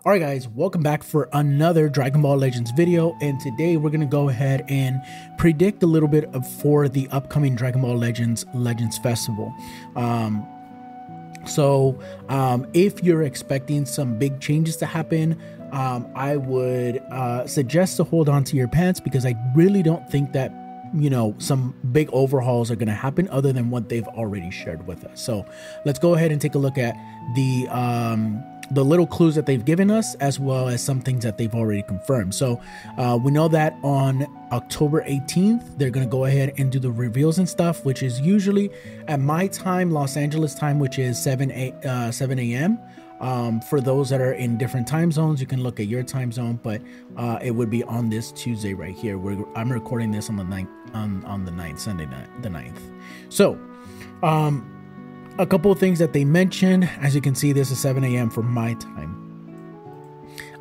Alright guys, welcome back for another Dragon Ball Legends video, and today we're going to go ahead and predict a little bit for the upcoming Dragon Ball Legends Festival. If you're expecting some big changes to happen, I would suggest to hold on to your pants, because I really don't think that some big overhauls are going to happen other than what they've already shared with us. So let's go ahead and take a look at the little clues that they've given us, as well as some things that they've already confirmed. So we know that on October 18th, they're going to go ahead and do the reveals and stuff, which is usually at my time, Los Angeles time, which is 7 a.m. For those that are in different time zones, you can look at your time zone, but it would be on this Tuesday right here, where I'm recording this on the 9th, on the 9th, Sunday night, the 9th. So a couple of things that they mentioned. As you can see, this is 7 a.m. for my time.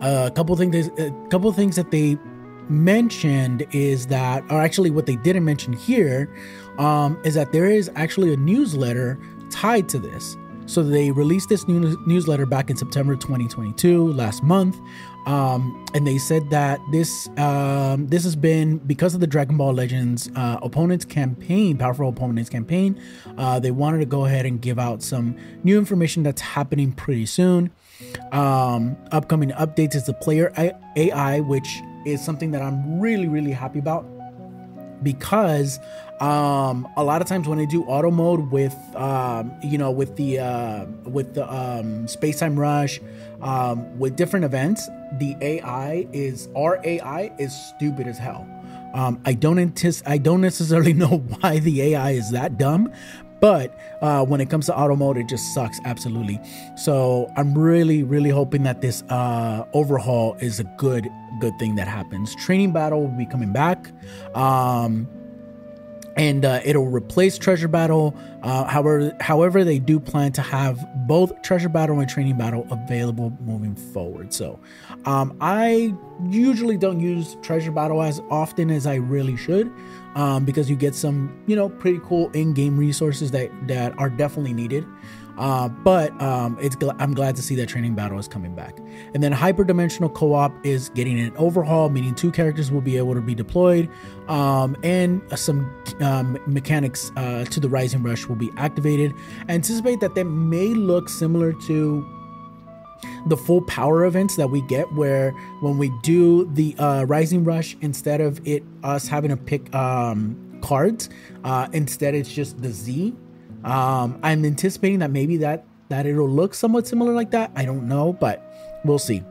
A couple of things that they mentioned is that, or actually what they didn't mention here, is that there is actually a newsletter tied to this. So they released this newsletter back in September 2022, last month, and they said that this has been because of the Dragon Ball Legends opponents campaign, powerful opponents campaign. They wanted to go ahead and give out some new information that's happening pretty soon. Upcoming updates is the player AI, which is something that I'm really happy about, because a lot of times when I do auto mode with with the space-time rush, with different events, our AI is stupid as hell. I don't necessarily know why the AI is that dumb, but when it comes to auto mode, it just sucks absolutely. So I'm really hoping that this overhaul is a good thing that happens. Training battle will be coming back, and it'll replace treasure battle. However, they do plan to have both treasure battle and training battle available moving forward. So I usually don't use treasure battle as often as I really should, because you get some pretty cool in-game resources that are definitely needed. But I'm glad to see that training battle is coming back. And then hyperdimensional co-op is getting an overhaul, meaning 2 characters will be able to be deployed, and some mechanics to the Rising Rush will be activated. I anticipate that they may look similar to the full power events that we get, where when we do the Rising Rush, instead of us having to pick cards, instead it's just the Z. I'm anticipating that maybe that it'll look somewhat similar like that. I don't know, but we'll see.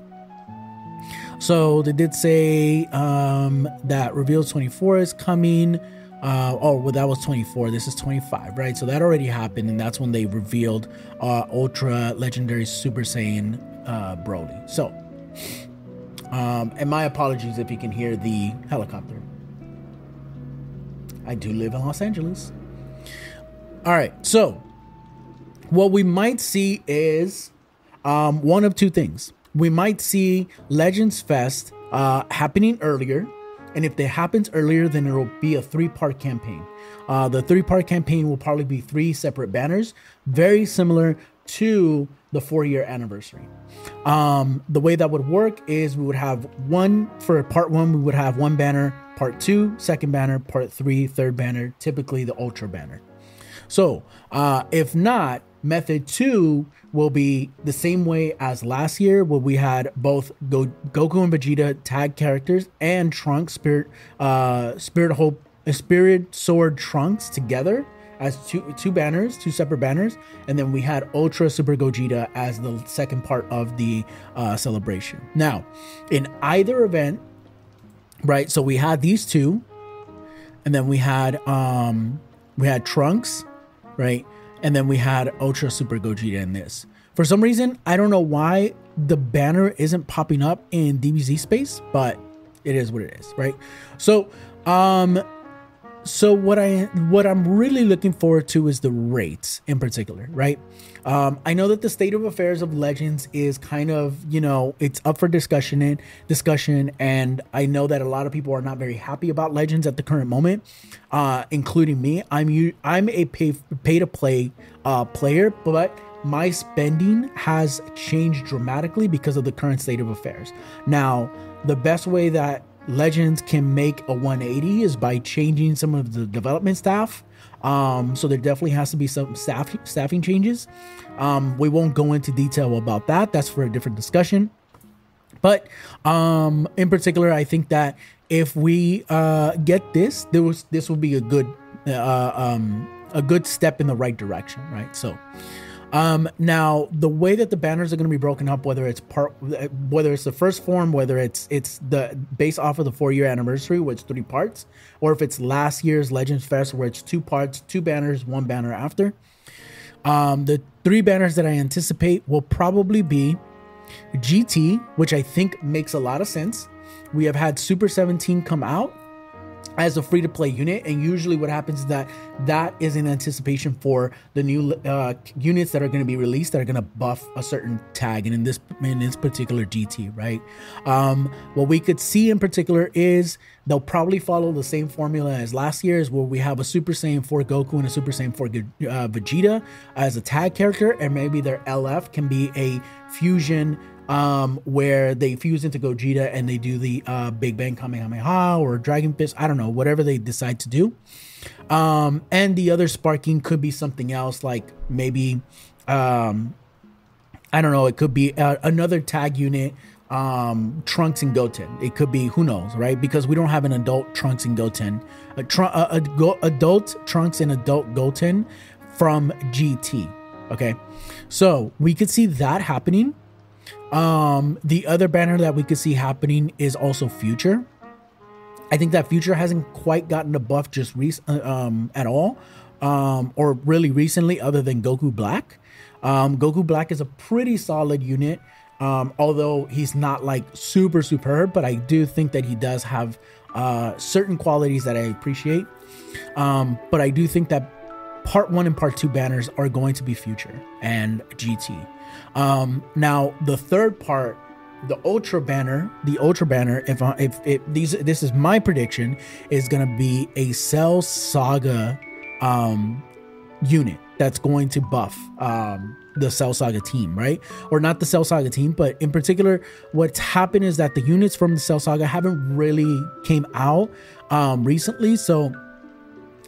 So they did say that Reveals 24 is coming. Well, that was 24. This is 25, right? So that already happened, and that's when they revealed Ultra Legendary Super Saiyan Broly. So, and my apologies if you can hear the helicopter. I do live in Los Angeles. All right, so what we might see is one of two things. We might see Legendsfest happening earlier, and if it happens earlier, then it will be a 3-part campaign. The 3-part campaign will probably be 3 separate banners, very similar to the 4-year anniversary. The way that would work is we would have one for part 1. We would have 1 banner, part 2, 2nd banner, part 3, 3rd banner, typically the Ultra banner. So if not, method 2 will be the same way as last year, where we had both Goku and Vegeta tag characters and Trunks, Spirit Sword Trunks together as two banners, 2 separate banners, and then we had Ultra Super Gogeta as the second part of the celebration. Now, in either event, right? So we had these 2, and then we had Trunks, right? And then we had Ultra Super Gogeta in this. For some reason, I don't know why the banner isn't popping up in DBZ space, but it is what it is, right? So, what I'm really looking forward to is the rates in particular, right? I know that the state of affairs of Legends is kind of, it's up for discussion, and I know that a lot of people are not very happy about Legends at the current moment, including me. I'm a pay to play player, but my spending has changed dramatically because of the current state of affairs. Now, the best way that Legends can make a 180 is by changing some of the development staff. So there definitely has to be some staffing changes. We won't go into detail about that. That's for a different discussion. But in particular, I think that if we get this, this will be a good step in the right direction, right? So now the way that the banners are going to be broken up, whether it's the first form, whether it's the based off of the 4-year anniversary, where it's 3 parts, or if it's last year's Legendsfest, where it's 2 parts, 2 banners, 1 banner after. The 3 banners that I anticipate will probably be GT, which I think makes a lot of sense. We have had Super 17 come out as a free-to-play unit, and usually what happens is that is in anticipation for the new units that are going to be released that are going to buff a certain tag, and in this particular GT, right? What we could see in particular is they'll probably follow the same formula as last year's, where we have a Super Saiyan 4 Goku and a Super Saiyan 4 Vegeta as a tag character, and maybe their LF can be a fusion where they fuse into Gogeta and they do the Big Bang Kamehameha or Dragon Fist, I don't know, whatever they decide to do. And the other sparking could be something else, like maybe, I don't know, it could be another tag unit, Trunks and Goten. It could be, who knows, right? Because we don't have an adult Trunks and Goten, adult Trunks and adult Goten from GT, okay? So we could see that happening. The other banner that we could see happening is also Future. I think that Future hasn't quite gotten a buff just at all, or really recently, other than Goku Black. Goku Black is a pretty solid unit, although he's not like super superb, but I do think that he does have certain qualities that I appreciate. But I do think that Part 1 and Part 2 banners are going to be Future and GT. Now the third part, the Ultra banner, if this is my prediction, is going to be a Cell Saga unit that's going to buff the Cell Saga team, right? Or not the Cell Saga team, but in particular, what's happened is that the units from the Cell Saga haven't really came out recently. So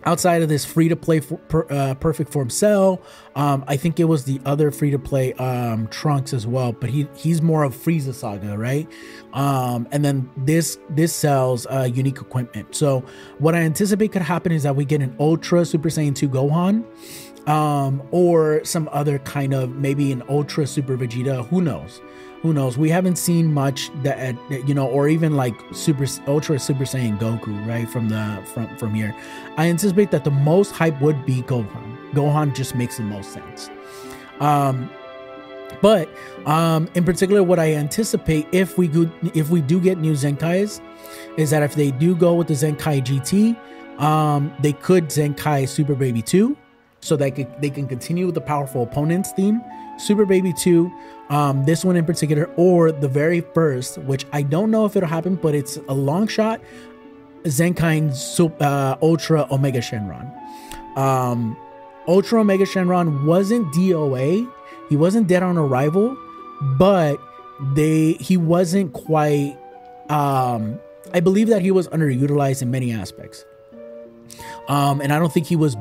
outside of this free-to-play perfect form Cell, I think it was the other free-to-play Trunks as well, but he's more of Frieza Saga, right? And then this Cell's unique equipment. So what I anticipate could happen is that we get an Ultra Super Saiyan 2 Gohan, or some other kind of, maybe an Ultra Super Vegeta. Who knows? We haven't seen much that, you know, or even like Ultra Super Saiyan Goku, right? From here, I anticipate that the most hype would be Gohan. Gohan just makes the most sense. But in particular, what I anticipate if we do get new Zenkais is that if they do go with the Zenkai GT, they could Zenkai Super Baby 2, so they can continue with the powerful opponents theme. Super Baby 2, this one in particular, or the very first, which I don't know if it'll happen, but it's a long shot, Zenkai Ultra Omega Shenron. Ultra Omega Shenron wasn't DOA, he wasn't dead on arrival, but he wasn't quite, I believe that he was underutilized in many aspects. And I don't think he was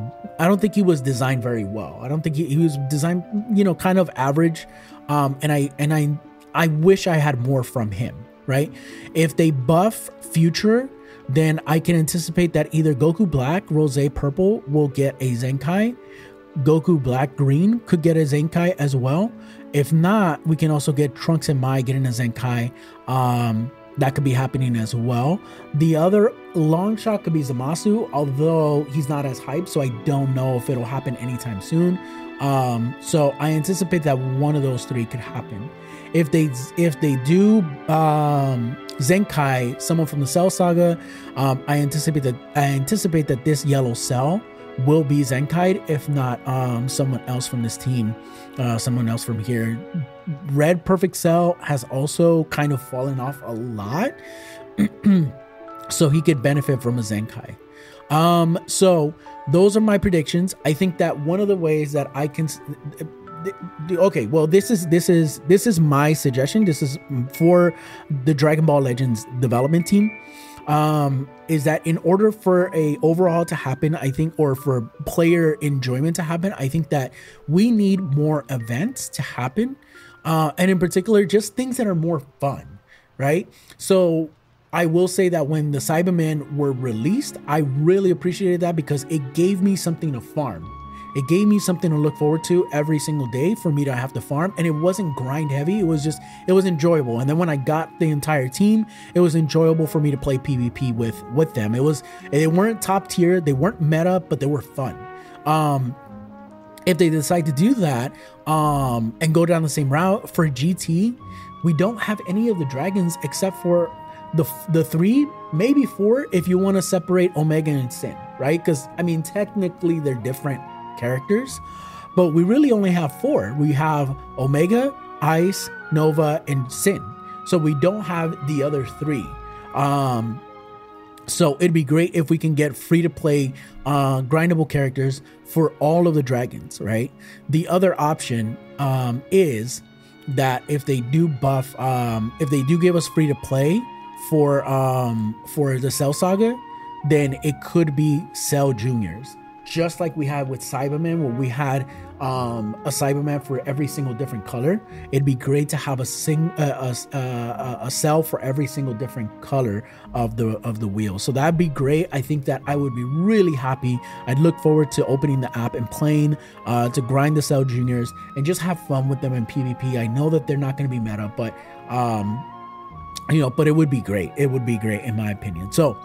designed very well. I don't think he was designed, you know, kind of average. And I wish I had more from him, right? If they buff Future, then I can anticipate that either Goku Black, Rose Purple will get a Zenkai. Goku Black Green could get a Zenkai as well. If not, we can also get Trunks and Mai getting a Zenkai. That could be happening as well. The other long shot could be Zamasu, although he's not as hyped, so I don't know if it'll happen anytime soon. So I anticipate that one of those 3 could happen. If they do Zenkai someone from the Cell Saga, I anticipate that this yellow Cell will be Zenkai'd, if not someone else from this team, someone else from here. Red Perfect Cell has also kind of fallen off a lot, so he could benefit from a Zenkai. So those are my predictions. I think that one of the ways that I can, okay, well, this is my suggestion. This is for the Dragon Ball Legends development team. Is that in order for a overhaul to happen, I think, or for player enjoyment to happen, I think that we need more events to happen, and in particular, just things that are more fun, right? So I will say that when the Cybermen were released, I really appreciated that because it gave me something to farm. It gave me something to look forward to every single day for me to have to farm, and it wasn't grind heavy. It was enjoyable. And then when I got the entire team, it was enjoyable for me to play PvP with them. They weren't top tier, they weren't meta, but they were fun. If they decide to do that, and go down the same route for GT, we don't have any of the dragons except for the 3, maybe 4, if you want to separate Omega and Sin, right? Because I mean, technically they're different characters, but we really only have 4. We have Omega, Ice, Nova, and Sin. So we don't have the other 3. So it'd be great if we can get free to play grindable characters for all of the dragons, right? The other option is that if they do buff, if they do give us free to play for the Cell Saga, then it could be Cell Juniors. Just like we had with Cyberman, where we had a Cyberman for every single different color. It'd be great to have a cell for every single different color of the wheel. So that'd be great. I think that I would be really happy. I'd look forward to opening the app and playing to grind the Cell Juniors and just have fun with them in PvP. I know that they're not going to be meta, but but it would be great. It would be great in my opinion. So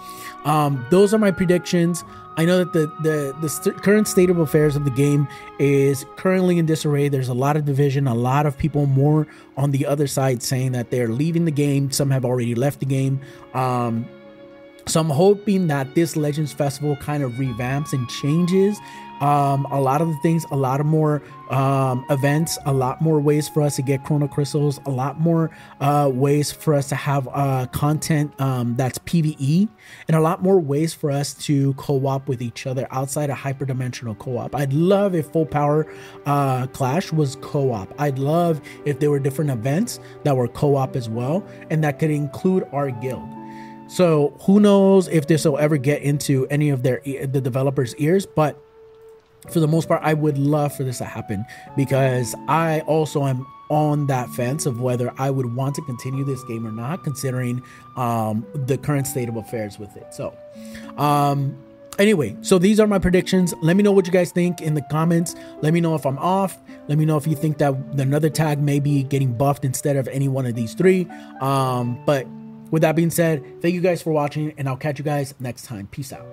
those are my predictions. I know that the current state of affairs of the game is currently in disarray. There's a lot of division, a lot of people more on the other side saying that they're leaving the game. Some have already left the game. So I'm hoping that this Legends Festival kind of revamps and changes a lot of the things, a lot of more events, a lot more ways for us to get Chrono Crystals, a lot more ways for us to have content that's PvE, and a lot more ways for us to co-op with each other outside of hyperdimensional co-op. I'd love if Full Power Clash was co-op. I'd love if there were different events that were co-op as well, and that could include our guild. So who knows if this will ever get into any of the developers' ears, but for the most part, I would love for this to happen because I also am on that fence of whether I would want to continue this game or not, considering the current state of affairs with it. So anyway, so these are my predictions. Let me know what you guys think in the comments. Let me know if I'm off. Let me know if you think that another tag may be getting buffed instead of any one of these 3. But with that being said, thank you guys for watching, and I'll catch you guys next time. Peace out.